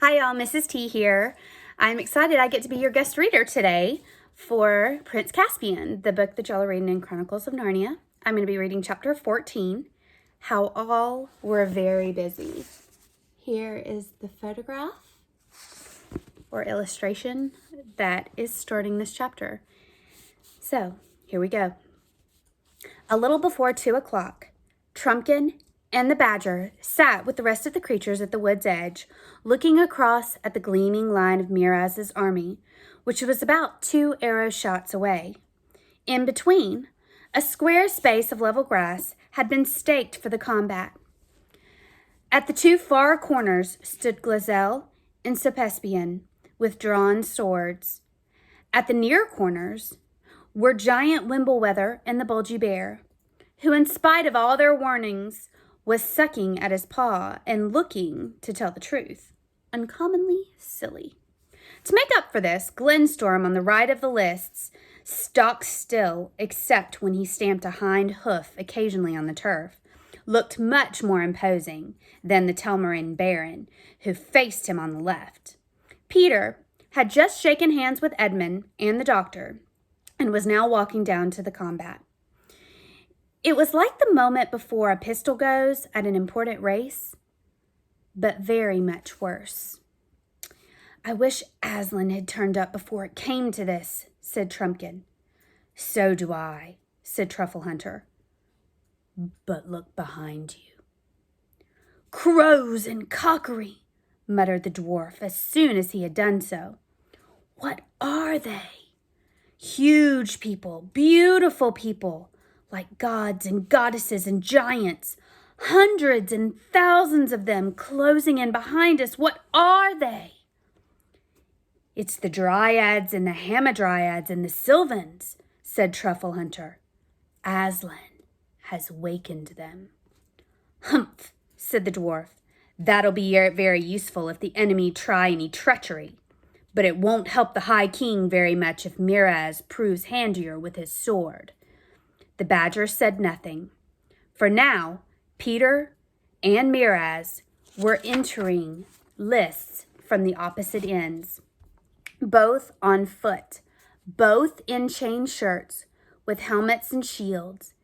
Hi y'all, Mrs. T here. I'm excited I get to be your guest reader today for Prince Caspian, the book that y'all are reading in Chronicles of Narnia. I'm going to be reading chapter 14, How All Were Very Busy. Here is the photograph or illustration that is starting this chapter. So, here we go. A little before 2 o'clock, Trumpkin and the badger sat with the rest of the creatures at the wood's edge, looking across at the gleaming line of Miraz's army, which was about 2 arrow shots away. In between, a square space of level grass had been staked for the combat. At the 2 far corners stood Glazelle and Caspian with drawn swords. At the near corners were giant Wimblewether and the Bulgy Bear, who, in spite of all their warnings, was sucking at his paw and looking, to tell the truth, uncommonly silly. To make up for this, Glenstorm on the right of the lists stock still, except when he stamped a hind hoof occasionally on the turf, looked much more imposing than the Telmarin Baron, who faced him on the left. Peter had just shaken hands with Edmund and the doctor, and was now walking down to the combat. It was like the moment before a pistol goes at an important race, but very much worse. "I wish Aslan had turned up before it came to this," said Trumpkin. "So do I," said Truffle Hunter. "But look behind you." "Crows and cockery," muttered the dwarf as soon as he had done so. "What are they?" "Huge people, beautiful people, like gods and goddesses and giants, hundreds and thousands of them closing in behind us. What are they?" "It's the Dryads and the Hamadryads and the Sylvans," said Truffle Hunter. "Aslan has wakened them." "Humph," said the dwarf. "That'll be very useful if the enemy try any treachery. But it won't help the High King very much if Miraz proves handier with his sword." The badger said nothing, for now Peter and Miraz were entering lists from the opposite ends, both on foot, both in chain shirts, with helmets and shields.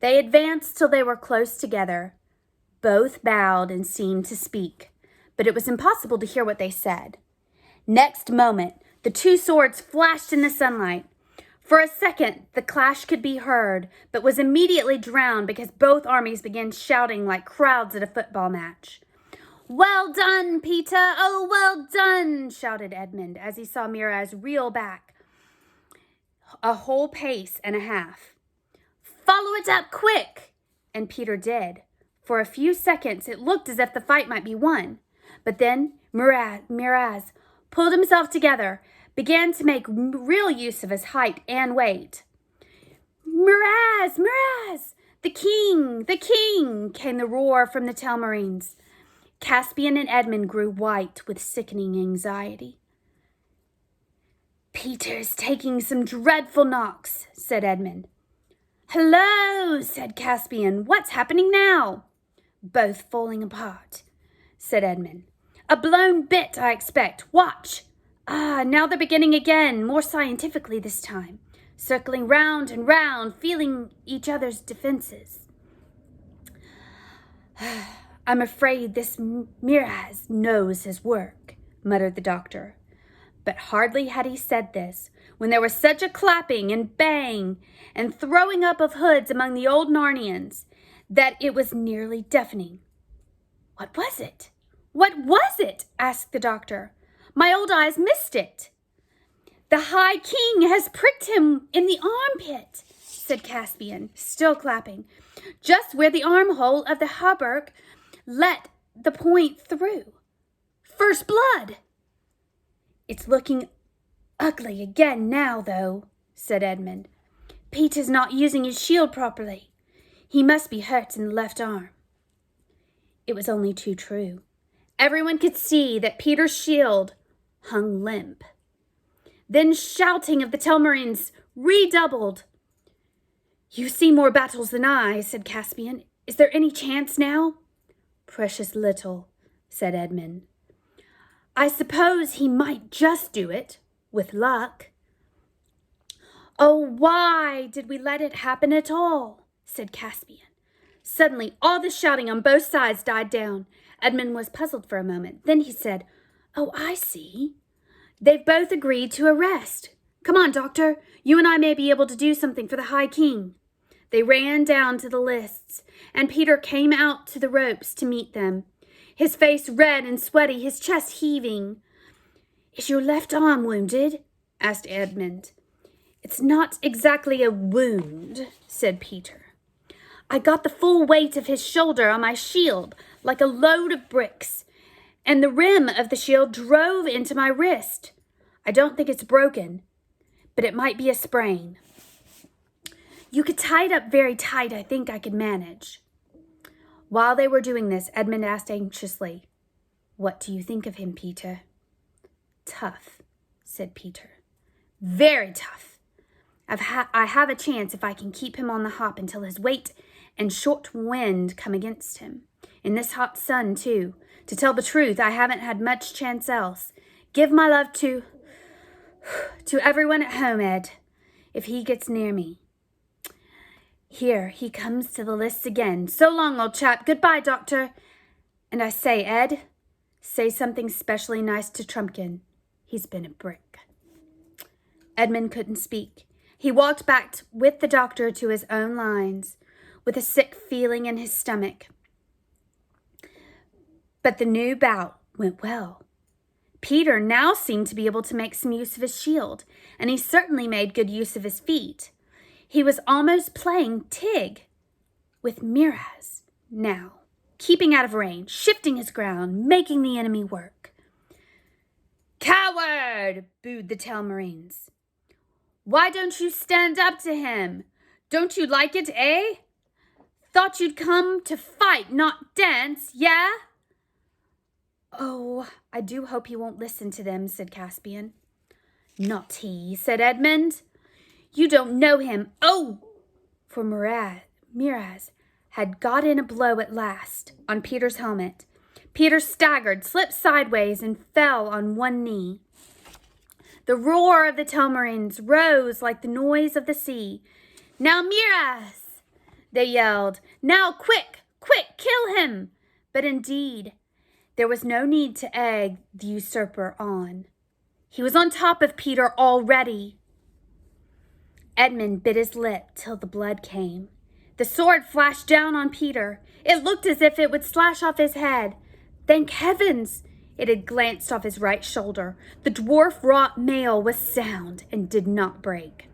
They advanced till they were close together. Both bowed and seemed to speak, but it was impossible to hear what they said. Next moment, the 2 swords flashed in the sunlight. For a second, the clash could be heard, but was immediately drowned because both armies began shouting like crowds at a football match. "Well done, Peter! Oh, well done!" shouted Edmund as he saw Miraz reel back a whole pace and a half. "Follow it up quick!" And Peter did. For a few seconds, it looked as if the fight might be won. But then Miraz pulled himself together, began to make real use of his height and weight. "Miraz! Miraz! The king! The king!" came the roar from the Telmarines. Caspian and Edmund grew white with sickening anxiety. "Peter's taking some dreadful knocks," said Edmund. "Hello!" said Caspian. "What's happening now?" "Both falling apart," said Edmund. "A blown bit, I expect. Watch. Now they're beginning again, more scientifically this time, circling round and round, feeling each other's defenses." "I'm afraid this Miraz knows his work," muttered the doctor. But hardly had he said this when there was such a clapping and bang and throwing up of hoods among the old Narnians that it was nearly deafening. "What was it? What was it?" asked the doctor. "My old eyes missed it." "The High King has pricked him in the armpit," said Caspian, still clapping, "just where the armhole of the hauberk let the point through. First blood." "It's looking ugly again now, though," said Edmund. "Peter's not using his shield properly. He must be hurt in the left arm." It was only too true. Everyone could see that Peter's shield hung limp. Then shouting of the Telmarines redoubled. "You've seen more battles than I," said Caspian. "Is there any chance now?" "Precious little," said Edmund. I suppose he might just do it, with luck. Oh, why did we let it happen at all? Said Caspian. Suddenly, all the shouting on both sides died down. Edmund was puzzled for a moment. Then he said, Oh, I see. They've both agreed to arrest. Come on, Doctor. You and I may be able to do something for the High King. They ran down to the lists, and Peter came out to the ropes to meet them, his face red and sweaty, his chest heaving. Is your left arm wounded? Asked Edmund. It's not exactly a wound, said Peter. I got the full weight of his shoulder on my shield, like a load of bricks, and the rim of the shield drove into my wrist. I don't think it's broken, but it might be a sprain. You could tie it up very tight. I think I could manage. While they were doing this, Edmund asked anxiously, What do you think of him, Peter? Tough, said Peter. Very tough. I have a chance if I can keep him on the hop until his weight and short wind come against him. In this hot sun, too. To tell the truth, I haven't had much chance else. Give my love to everyone at home, Ed, if he gets near me. Here, he comes to the lists again. So long, old chap. Goodbye, Doctor. And I say, Ed, say something specially nice to Trumpkin. He's been a brick. Edmund couldn't speak. He walked back with the doctor to his own lines, with a sick feeling in his stomach. But the new bout went well. Peter now seemed to be able to make some use of his shield, and he certainly made good use of his feet. He was almost playing Tig with Miraz now, keeping out of range, shifting his ground, making the enemy work. Coward! Booed the Telmarines. Why don't you stand up to him? Don't you like it, eh? Thought you'd come to fight, not dance, yeah? Oh, I do hope he won't listen to them, said Caspian. Not he, said Edmund. You don't know him. Oh! For Miraz had got in a blow at last on Peter's helmet. Peter staggered, slipped sideways, and fell on one knee. The roar of the Telmarines rose like the noise of the sea. Now, Miraz! They yelled. Now, quick, quick, kill him! But indeed, there was no need to egg the usurper on. He was on top of Peter already. Edmund bit his lip till the blood came. The sword flashed down on Peter. It looked as if it would slash off his head. Thank heavens! It had glanced off his right shoulder. The dwarf-wrought mail was sound and did not break.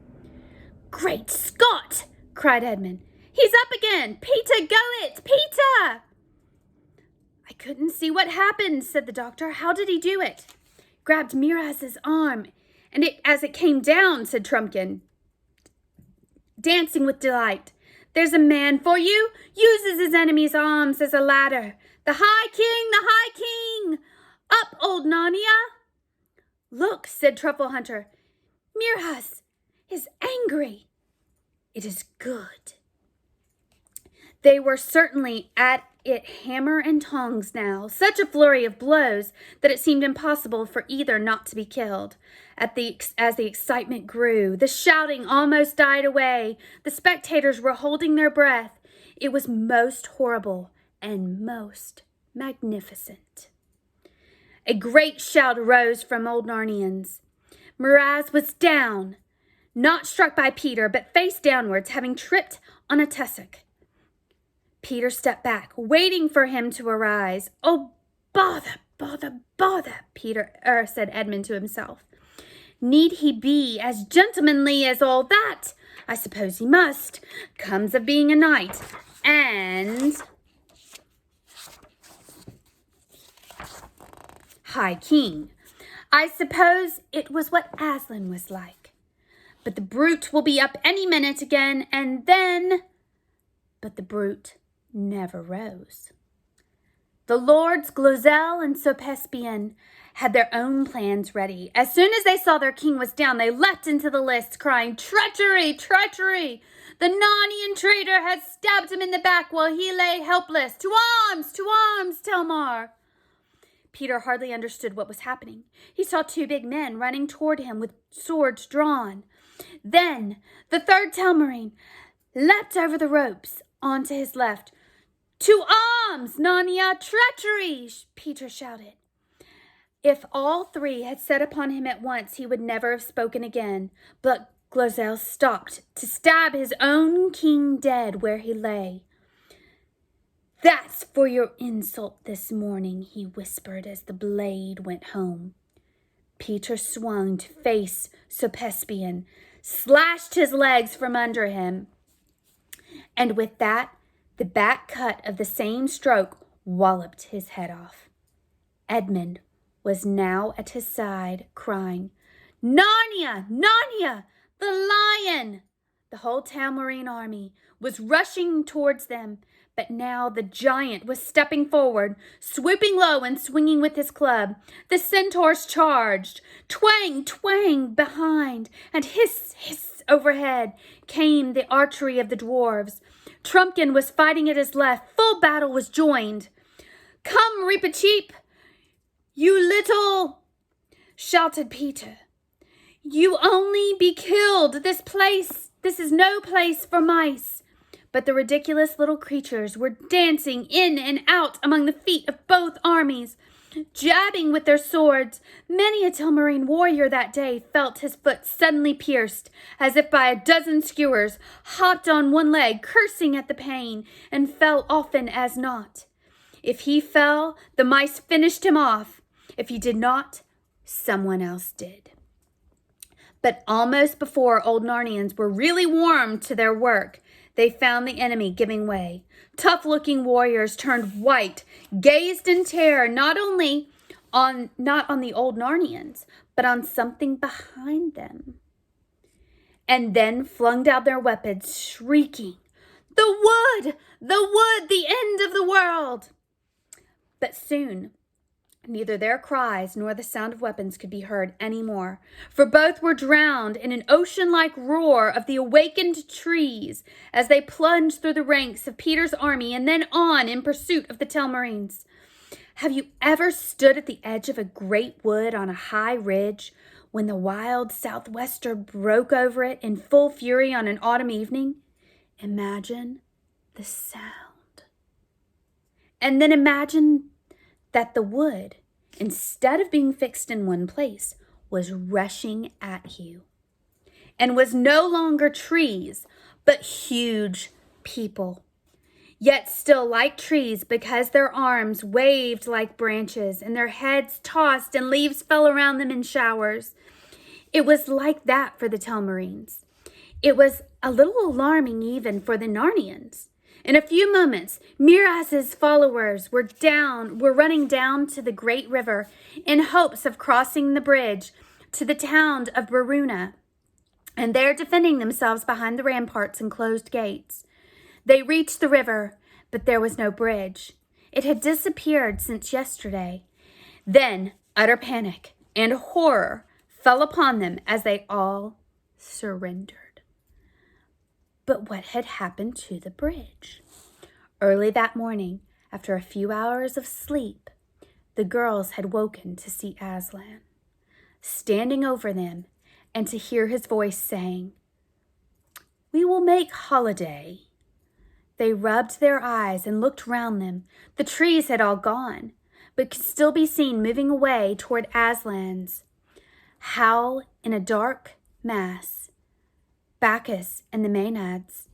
Great Scott! Cried Edmund. He's up again! Peter, go it! Peter! I couldn't see what happened, said the doctor. How did he do it? Grabbed Miraz's arm, and as it came down, said Trumpkin, dancing with delight. There's a man for you! Uses his enemy's arms as a ladder. The High King! The High King! Up, old Narnia! Look, said Truffle Hunter. Miraz is angry. It is good. They were certainly at it hammer and tongs now, such a flurry of blows that it seemed impossible for either not to be killed. As the excitement grew, the shouting almost died away. The spectators were holding their breath. It was most horrible and most magnificent. A great shout arose from old Narnians. Miraz was down, not struck by Peter, but face downwards, having tripped on a tussock. Peter stepped back, waiting for him to arise. Oh, bother, bother, bother, said Edmund to himself. Need he be as gentlemanly as all that? I suppose he must. Comes of being a knight. And High King. I suppose it was what Aslan was like. But the brute will be up any minute again, and then... But the brute never rose. The lords Glozell and Sir Caspian had their own plans ready. As soon as they saw their king was down, they leapt into the lists, crying, Treachery! Treachery! The Narnian traitor had stabbed him in the back while he lay helpless. To arms! To arms, Telmar! Peter hardly understood what was happening. He saw two big men running toward him with swords drawn. Then the third Telmarine leapt over the ropes onto his left. "To arms, Narnia! Treachery!" Peter shouted. If all three had set upon him at once, he would never have spoken again. But Glozelle stopped to stab his own king dead where he lay. "That's for your insult this morning," he whispered as the blade went home. Peter swung to face Sir Caspian, slashed his legs from under him, and with that, the back cut of the same stroke walloped his head off. Edmund was now at his side, crying, "Narnia! Narnia! The lion!" The whole Telmarine army was rushing towards them, but now the giant was stepping forward, swooping low and swinging with his club. The centaurs charged. Twang, twang behind, and hiss, hiss overhead came the archery of the dwarves. Trumpkin was fighting at his left. Full battle was joined. "Come, Reepicheep, you little," shouted Peter. "You only be killed. This is no place for mice." But the ridiculous little creatures were dancing in and out among the feet of both armies, jabbing with their swords. Many a Telmarine warrior that day felt his foot suddenly pierced, as if by a dozen skewers, hopped on one leg, cursing at the pain, and fell often as not. If he fell, the mice finished him off. If he did not, someone else did. But almost before old Narnians were really warmed to their work, they found the enemy giving way. Tough-looking warriors turned white, gazed in terror not on the old Narnians, but on something behind them, and then flung down their weapons, shrieking, "The wood! The wood! The end of the world!" But soon, neither their cries nor the sound of weapons could be heard any more, for both were drowned in an ocean-like roar of the awakened trees as they plunged through the ranks of Peter's army and then on in pursuit of the Telmarines. Have you ever stood at the edge of a great wood on a high ridge when the wild southwester broke over it in full fury on an autumn evening? Imagine the sound. And then imagine that the wood, instead of being fixed in one place, was rushing at you, and was no longer trees, but huge people, yet still like trees because their arms waved like branches, and their heads tossed, and leaves fell around them in showers. It was like that for the Telmarines. It was a little alarming even for the Narnians. In a few moments, Miraz's followers were running down to the great river in hopes of crossing the bridge to the town of Baruna, and there defending themselves behind the ramparts and closed gates. They reached the river, but there was no bridge. It had disappeared since yesterday. Then utter panic and horror fell upon them as they all surrendered. But what had happened to the bridge? Early that morning, after a few hours of sleep, the girls had woken to see Aslan standing over them and to hear his voice saying, "We will make holiday." They rubbed their eyes and looked round them. The trees had all gone, but could still be seen moving away toward Aslan's. How in a dark mass, Bacchus and the Maenads,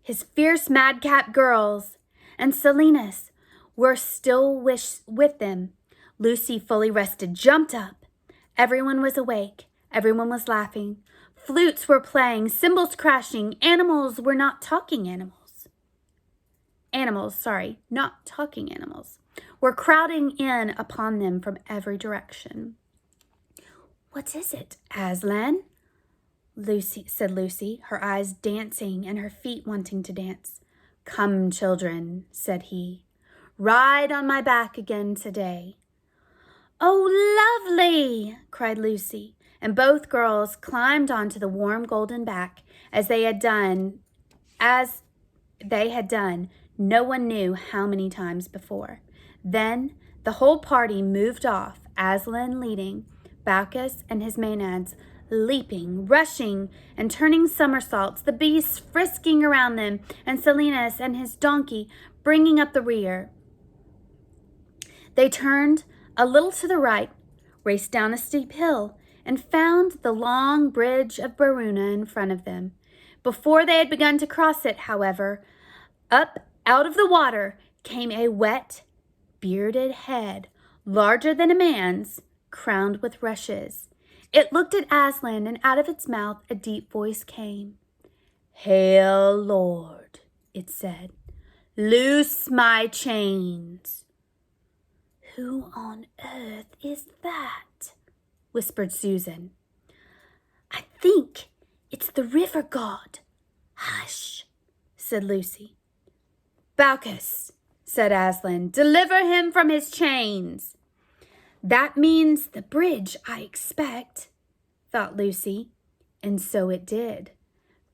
his fierce madcap girls, and Silenus were still with them. Lucy, fully rested, jumped up. Everyone was awake. Everyone was laughing. Flutes were playing, cymbals crashing. Animals were not talking animals. Not talking animals, were crowding in upon them from every direction. "What is it, Aslan?" said Lucy, her eyes dancing and her feet wanting to dance. "Come, children," said he. "Ride on my back again today." "Oh, lovely!" cried Lucy, and both girls climbed onto the warm golden back as they had done no one knew how many times before. Then The whole party moved off, Aslan leading, Bacchus and his maenads leaping, rushing, and turning somersaults, the beasts frisking around them, and Silenus and his donkey bringing up the rear. They turned a little to the right, raced down a steep hill, and found the long bridge of Baruna in front of them. Before they had begun to cross it, however, up out of the water came a wet, bearded head, larger than a man's, crowned with rushes. It looked at Aslan, and out of its mouth a deep voice came. "Hail, Lord," it said. "Loose my chains." "Who on earth is that?" whispered Susan. "I think it's the river god." "Hush," said Lucy. "Bacchus," said Aslan, "deliver him from his chains." "That means the bridge, I expect," thought Lucy, and so it did.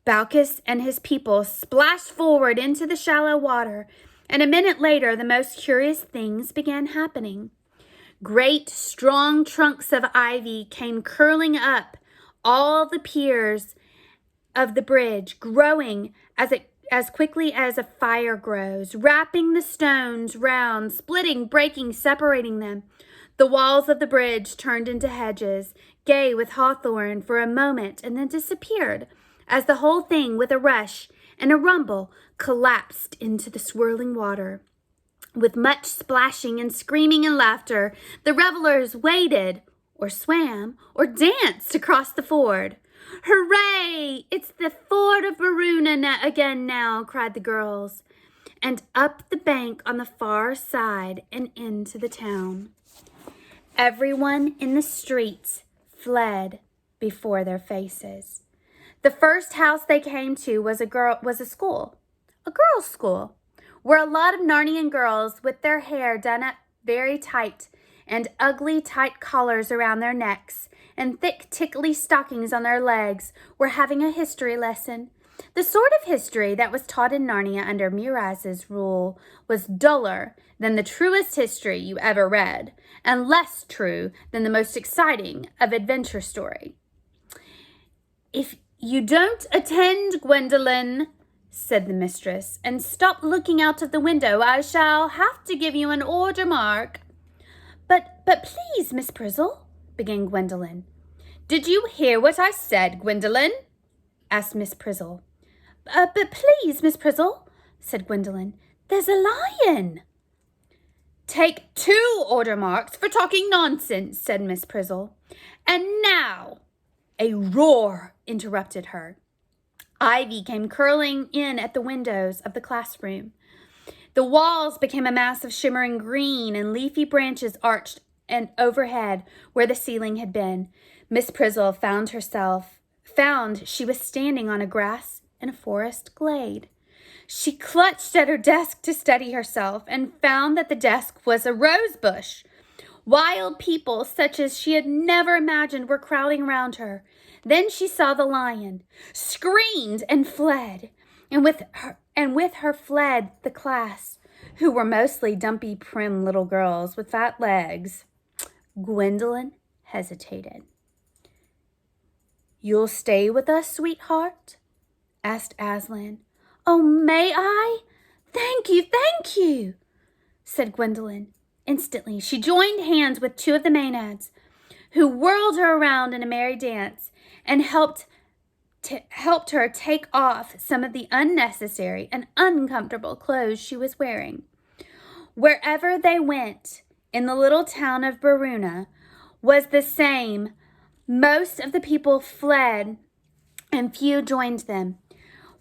Bacchus and his people splashed forward into the shallow water, and a minute later the most curious things began happening. Great, strong trunks of ivy came curling up all the piers of the bridge, growing as quickly as a fire grows, wrapping the stones round, splitting, breaking, separating them. The walls of the bridge turned into hedges, gay with hawthorn for a moment, and then disappeared, as the whole thing, with a rush and a rumble, collapsed into the swirling water. With much splashing and screaming and laughter, the revelers waded, or swam, or danced across the ford. "Hooray! It's the ford of Baruna again now," cried the girls, and up the bank on the far side and into the town. Everyone in the streets fled before their faces. The first house they came to was a girls' school, where a lot of Narnian girls with their hair done up very tight and ugly tight collars around their necks and thick tickly stockings on their legs were having a history lesson. The sort of history that was taught in Narnia under Miraz's rule was duller than the truest history you ever read, and less true than the most exciting of adventure story. "If you don't attend, Gwendolen," said the mistress, "and stop looking out of the window, I shall have to give you an order mark." But please, Miss Prizzle," began Gwendolen. "Did you hear what I said, Gwendolen?" asked Miss Prizzle. But please, Miss Prizzle," said Gwendolen, "there's a lion." "Take 2 order marks for talking nonsense," said Miss Prizzle. "And now—" A roar interrupted her. Ivy came curling in at the windows of the classroom. The walls became a mass of shimmering green, and leafy branches arched and overhead where the ceiling had been. Miss Prizzle found she was standing on a grass in a forest glade. She clutched at her desk to steady herself and found that the desk was a rose bush. Wild people such as she had never imagined were crowding around her. Then she saw the lion, screamed, and fled. And with her fled the class, who were mostly dumpy, prim little girls with fat legs. Gwendolen hesitated. "You'll stay with us, sweetheart?" asked Aslan. "Oh, may I? Thank you," said Gwendolen. Instantly, she joined hands with 2 of the maenads, who whirled her around in a merry dance and helped her take off some of the unnecessary and uncomfortable clothes she was wearing. Wherever they went in the little town of Baruna was the same. Most of the people fled and few joined them.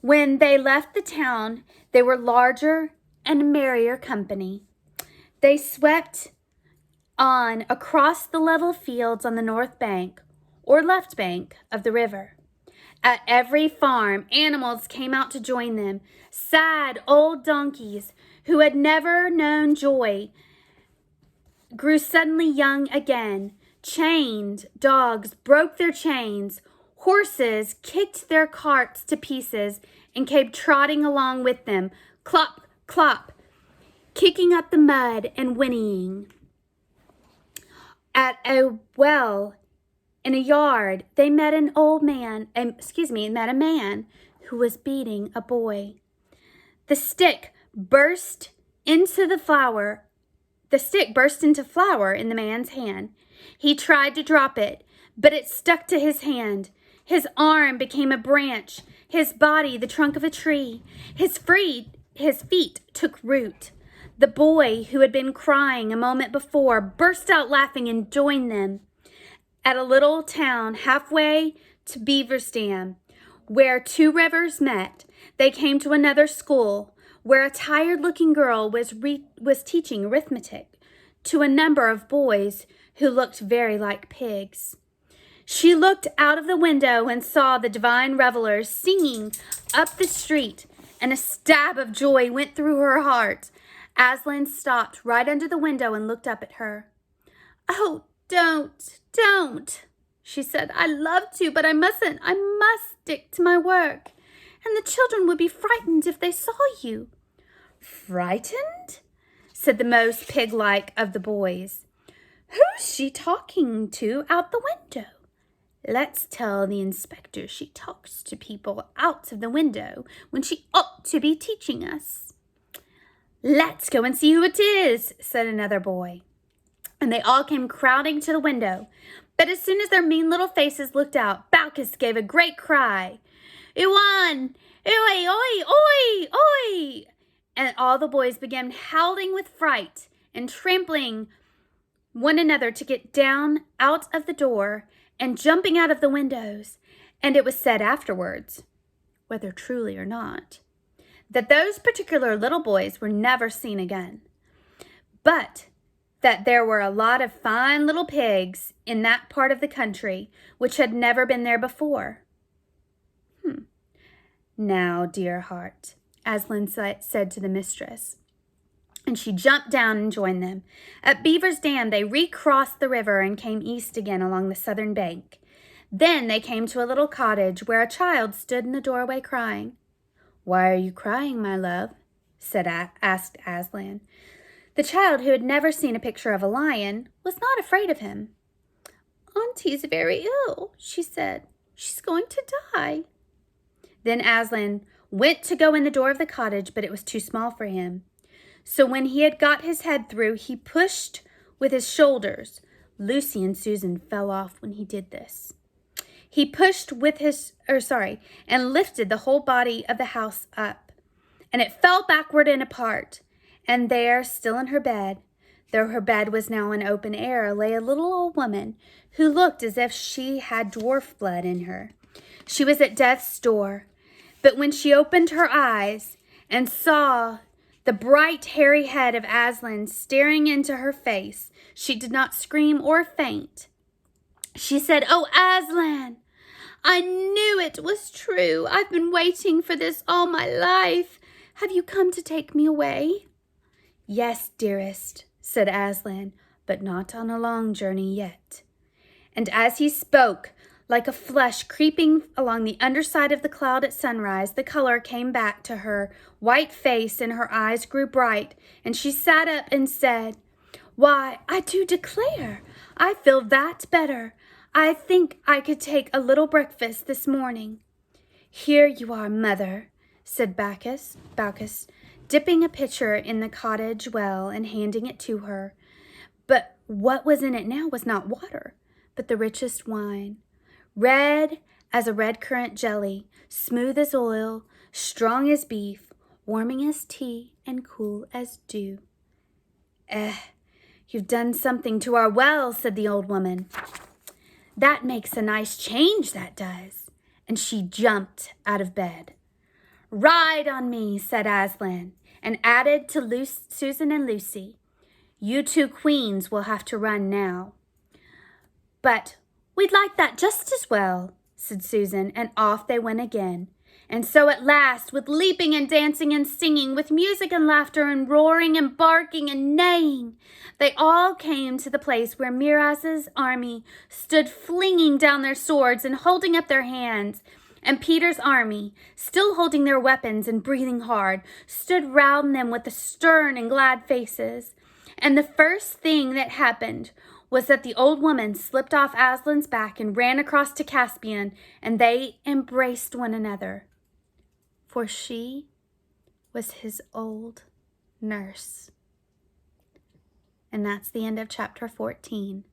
When they left the town, they were larger and merrier company. They swept on across the level fields on the north bank or left bank of the river. At every farm, animals came out to join them. Sad old donkeys who had never known joy grew suddenly young again. Chained dogs broke their chains. Horses kicked their carts to pieces and came trotting along with them, clop, clop, kicking up the mud and whinnying. At a well in a yard, they met met a man who was beating a boy. The stick burst into flour in the man's hand. He tried to drop it, but it stuck to his hand. His arm became a branch, his body the trunk of a tree. His feet took root. The boy, who had been crying a moment before, burst out laughing and joined them at a little town halfway to Beaver's Dam, where two rivers met. They came to another school where a tired-looking girl was teaching arithmetic to a number of boys who looked very like pigs. She looked out of the window and saw the divine revelers singing up the street, and a stab of joy went through her heart. Aslan stopped right under the window and looked up at her. "Oh, don't," she said. "I love to, but I mustn't. I must stick to my work. And the children would be frightened if they saw you." "Frightened?" said the most pig-like of the boys. "Who's she talking to out the window?" "Let's tell the inspector she talks to people out of the window when she ought to be teaching us." "Let's go and see who it is," said another boy. And they all came crowding to the window. But as soon as their mean little faces looked out, Baucis gave a great cry. "Uwan! Oi, oi, oi, oi!" And all the boys began howling with fright and trampling one another to get down out of the door and jumping out of the windows. And it was said afterwards, whether truly or not, that those particular little boys were never seen again, but that there were a lot of fine little pigs in that part of the country which had never been there before. "Now, dear heart," Aslan said to the mistress, and she jumped down and joined them. At Beaver's Dam, they recrossed the river and came east again along the southern bank. Then they came to a little cottage where a child stood in the doorway crying. "Why are you crying, my love?" asked Aslan. The child, who had never seen a picture of a lion, was not afraid of him. "Auntie's very ill," she said. "She's going to die." Then Aslan went to go in the door of the cottage, but it was too small for him. So when he had got his head through, he pushed with his shoulders. Lucy and Susan fell off when he did this. He pushed and lifted the whole body of the house up, and it fell backward and apart. And there, still in her bed, though her bed was now in open air, lay a little old woman who looked as if she had dwarf blood in her. She was at death's door, but when she opened her eyes and saw the bright, hairy head of Aslan staring into her face, she did not scream or faint. She said, "Oh, Aslan, I knew it was true. I've been waiting for this all my life. Have you come to take me away?" "Yes, dearest," said Aslan, "but not on a long journey yet." And as he spoke, like a flush creeping along the underside of the cloud at sunrise, the color came back to her white face and her eyes grew bright, and she sat up and said, "Why, I do declare, I feel that better. I think I could take a little breakfast this morning." "Here you are, mother," said Baucis, dipping a pitcher in the cottage well and handing it to her. But what was in it now was not water, but the richest wine, red as a red currant jelly, smooth as oil, strong as beef, warming as tea, and cool as dew. You've done something to our well," said the old woman. "That makes a nice change, that does." And she jumped out of bed. "Ride on me," said Aslan, and added to Susan and Lucy, "You two queens will have to run now." "But we'd like that just as well," said Susan, and off they went again. And so at last, with leaping and dancing and singing, with music and laughter and roaring and barking and neighing, they all came to the place where Miraz's army stood flinging down their swords and holding up their hands, and Peter's army, still holding their weapons and breathing hard, stood round them with the stern and glad faces. And the first thing that happened was that the old woman slipped off Aslan's back and ran across to Caspian, and they embraced one another, for she was his old nurse. And that's the end of chapter 14.